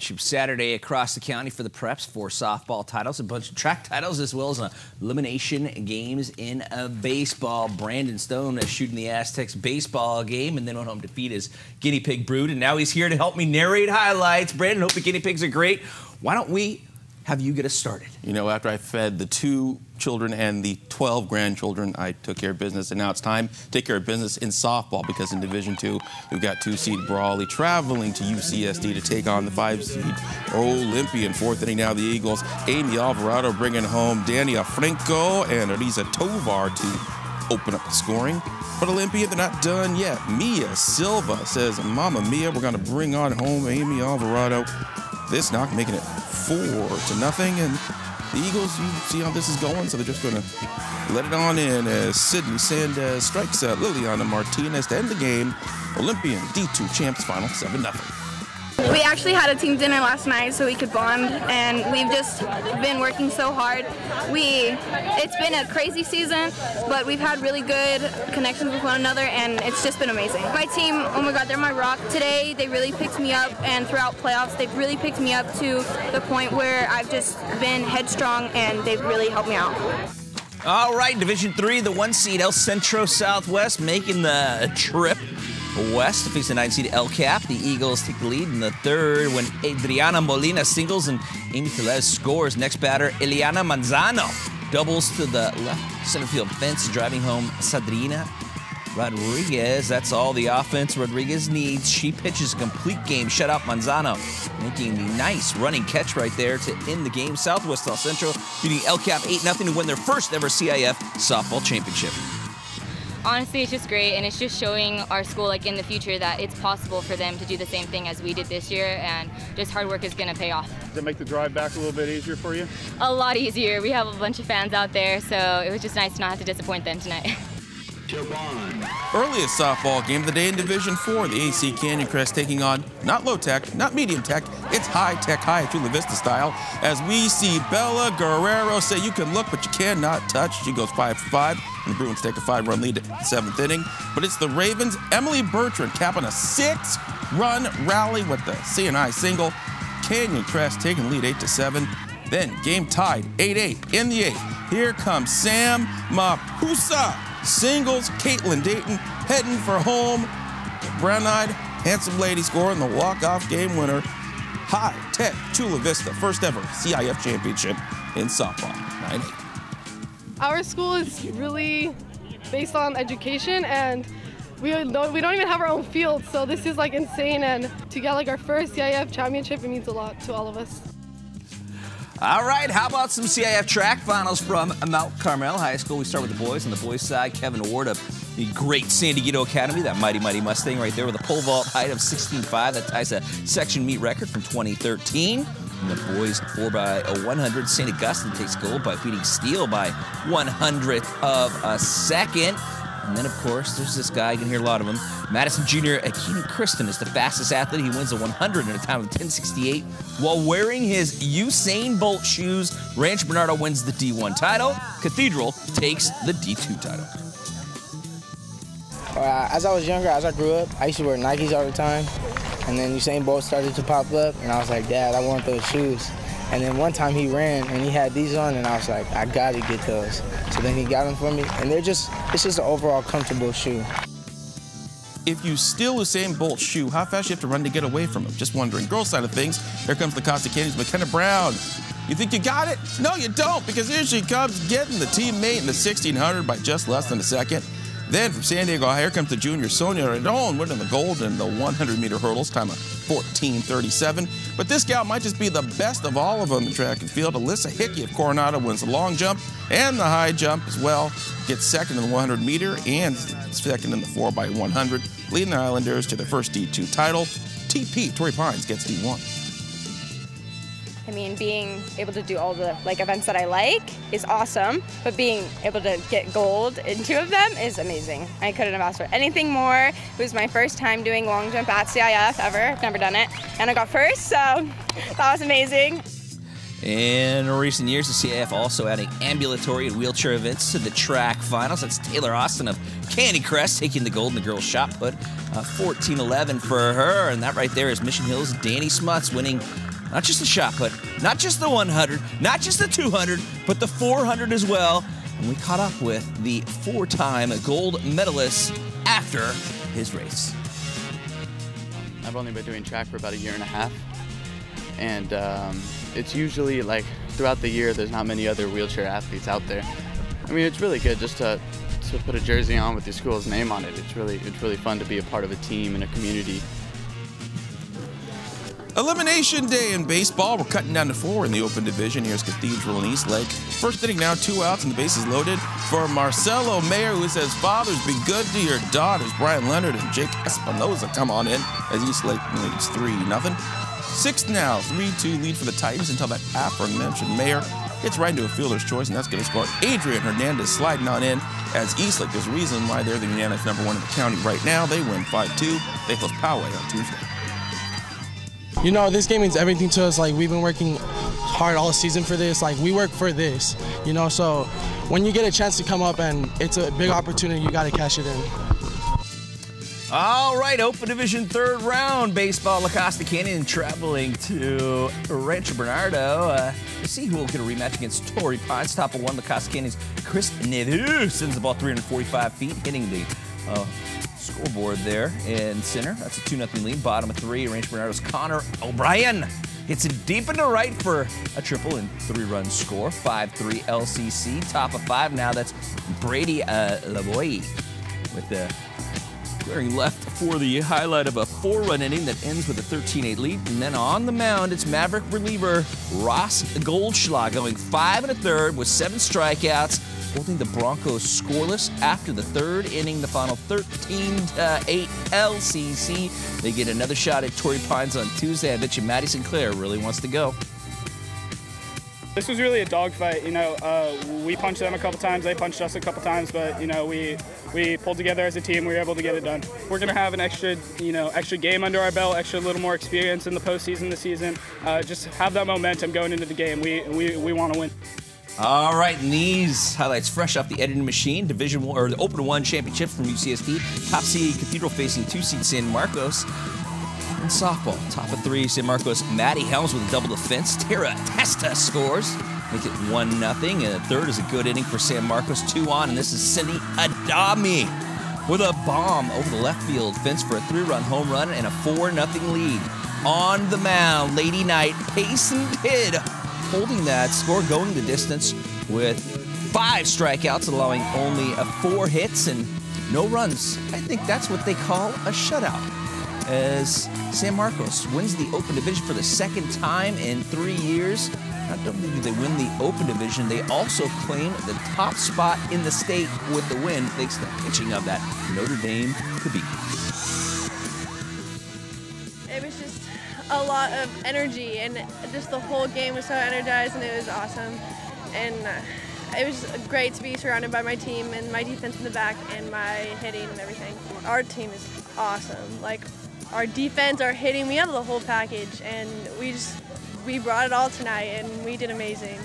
Championship Saturday across the county for the preps. 4 softball titles, a bunch of track titles, as well as elimination games in baseball. Brandon Stone shooting the Aztecs baseball game and then went home to feed his guinea pig brood. And now he's here to help me narrate highlights. Brandon, hope the guinea pigs are great. Why don't we have you get us started? You know, after I fed the 2 children and the 12 grandchildren, I took care of business, and now it's time to take care of business in softball, because in Division II, we've got 2-seed Brawley traveling to UCSD to take on the 5-seed Olympian. 4th inning now, the Eagles. Amy Alvarado bringing home Dania Franco and Ariza Tovar to open up the scoring. But Olympia, they're not done yet. Mia Silva says, "Mama Mia, we're going to bring on home Amy Alvarado." This knock making it 4-0, and the Eagles, you see how this is going, so they're just going to let it on in as Sydney Sandez strikes out Liliana Martinez to end the game. Olympian D2 champs final 7-0. We actually had a team dinner last night so we could bond, and we've just been working so hard. It's been a crazy season, but we've had really good connections with one another, and it's just been amazing. My team, oh my God, they're my rock. Today, they really picked me up, and throughout playoffs, they've really picked me up to the point where I've just been headstrong, and they've really helped me out. All right, Division III, the 1-seed El Centro Southwest making the trip west to face the 9-seed El Cap. The Eagles take the lead in the 3rd when Adriana Molina singles and Amy Tellez scores. Next batter, Eliana Manzano doubles to the left center field fence, driving home Sadrina Rodriguez. That's all the offense Rodriguez needs. She pitches a complete game shutout. Manzano making the nice running catch right there to end the game. Southwest El Centro beating El Cap 8-0 to win their first ever CIF softball championship. Honestly, it's just great, and it's just showing our school, like, in the future that it's possible for them to do the same thing as we did this year, and just hard work is going to pay off. Does it make the drive back a little bit easier for you? A lot easier. We have a bunch of fans out there, so it was just nice to not have to disappoint them tonight. Earliest softball game of the day in Division IV, the AC Canyon Crest taking on not low tech, not medium tech, it's high tech, high Chula Vista style, as we see Bella Guerrero say, "You can look, but you cannot touch." She goes 5 for 5, and the Bruins take a 5-run lead at the 7th inning. But it's the Ravens' Emily Bertrand capping a 6-run rally with the CNI single. Canyon Crest taking the lead 8-7. Then game tied 8-8 in the 8th. Here comes Sam Mapusa. Singles, Caitlin Dayton heading for home. Brown-eyed, handsome lady scoring the walk-off game winner. High Tech Chula Vista, first ever CIF championship in softball, 9-8. Our school is really based on education, and we don't even have our own field, so this is like insane, and to get like our first CIF championship, it means a lot to all of us. All right, how about some CIF track finals from Mount Carmel High School? We start with the boys. On the boys' side, Kevin Ward of the great San Diego Academy, that mighty Mustang right there with a pole vault height of 16.5. That ties a section meet record from 2013. And the boys 4x100. St. Augustine takes gold by beating Steele by 1/100th of a second. And then, of course, there's this guy, you can hear a lot of him. Madison Jr. Keenan Kristen is the fastest athlete. He wins the 100 in a time of 10:68 while wearing his Usain Bolt shoes. Rancho Bernardo wins the D1 title. Cathedral takes the D2 title. As I was younger, as I grew up, I used to wear Nikes all the time. And then Usain Bolt started to pop up, and I was like, "Dad, I want those shoes." And then one time he ran and he had these on, and I was like, "I gotta get those." So then he got them for me, and it's just an overall comfortable shoe. If you steal Usain Bolt's shoe, how fast you have to run to get away from him? Just wondering. Girls' side of things, here comes the Costa Canyons, McKenna Brown. You think you got it? No, you don't, because here she comes getting the teammate in the 1600 by just less than a second. Then from San Diego, here comes the junior Sonia Redon winning the gold in the 100-meter hurdles, time of 14:37. But this gal might just be the best of all of them in track and field. Alyssa Hickey of Coronado wins the long jump and the high jump as well. Gets second in the 100-meter and second in the 4x100, leading the Islanders to their first D2 title. TP, Torrey Pines, gets D1. I mean, being able to do all the events that I like is awesome, but being able to get gold in 2 of them is amazing. I couldn't have asked for anything more. It was my first time doing long jump at CIF ever. I've never done it, and I got first, so that was amazing. In recent years, the CIF also adding ambulatory and wheelchair events to the track finals. That's Taylor Austin of Candy Crest taking the gold in the girls' shot put. 14-11 for her, and that right there is Mission Hill's Danny Smuts winning Not just the shot put, not just the 100, not just the 200, but the 400 as well. And we caught up with the 4-time gold medalist after his race. I've only been doing track for about a year and a half. And it's usually like throughout the year, there's not many other wheelchair athletes out there. I mean, it's really good just to put a jersey on with your school's name on it. It's really fun to be a part of a team and a community. Elimination day in baseball. We're cutting down to 4 in the open division. Here's Cathedral and Eastlake. First inning now, 2 outs and the bases loaded for Marcelo Mayer, who says, "Father's been good to your daughters." Brian Leonard and Jake Espinoza come on in as Eastlake leads 3-0. 6th now, 3-2 lead for the Titans until that aforementioned Mayer hits right into a fielder's choice, and that's going to score. Adrian Hernandez sliding on in as Eastlake. There's a reason why they're the unanimous #1 in the county right now. They win 5-2. They host Poway on Tuesday. You know, this game means everything to us. Like, we've been working hard all season for this. Like, we work for this, you know, so when you get a chance to come up and it's a big opportunity, you got to cash it in. All right, Open Division 3rd round baseball. La Costa Canyon traveling to Rancho Bernardo to see who will get a rematch against Torrey Pines. Top of 1, La Costa Canyon's Chris Nevu sends the ball 345 feet, hitting the scoreboard there in center. That's a 2-0 lead. Bottom of 3, Rancho Bernardo's Connor O'Brien hits it deep into right for a triple and 3-run score. 5-3 LCC. Top of 5 now. That's Brady Lavoie with the clearing left for the highlight of a 4-run inning that ends with a 13-8 lead. And then on the mound, it's Maverick reliever Ross Goldschlag going 5 1/3 with 7 strikeouts, holding the Broncos scoreless after the 3rd inning. The final 13-8 LCC. They get another shot at Torrey Pines on Tuesday. I bet you Maddie Sinclair really wants to go. This was really a dogfight. You know, we punched them a couple times, they punched us a couple times, but you know, we pulled together as a team. We were able to get it done. We're gonna have an extra game under our belt, a little more experience in the postseason this season. Just have that momentum going into the game. We want to win. All right, and these highlights fresh off the editing machine. Division 1 or the Open 1 championship from UCSD. Top seed Cathedral facing 2 seed San Marcos. In softball, top of 3, San Marcos, Maddie Helms with a double defense. Tara Testa scores, makes it 1-0. And the 3rd is a good inning for San Marcos, 2 on, and this is Cindy Adami with a bomb over the left field fence for a 3-run home run and a 4-0 lead. On the mound, Lady Knight, Payson Kidd, holding that score, going the distance with 5 strikeouts, allowing only 4 hits and no runs. I think that's what they call a shutout, as San Marcos wins the Open Division for the 2nd time in 3 years. Not only do they win the Open Division, they also claim the top spot in the state with the win, thanks to the pitching of that Notre Dame Khabib. It was just a lot of energy, and just the whole game was so energized, and it was awesome. And it was great to be surrounded by my team and my defense in the back and my hitting and everything. Our team is awesome. Like, our defense, our hitting, we have the whole package, and we brought it all tonight, and we did amazing.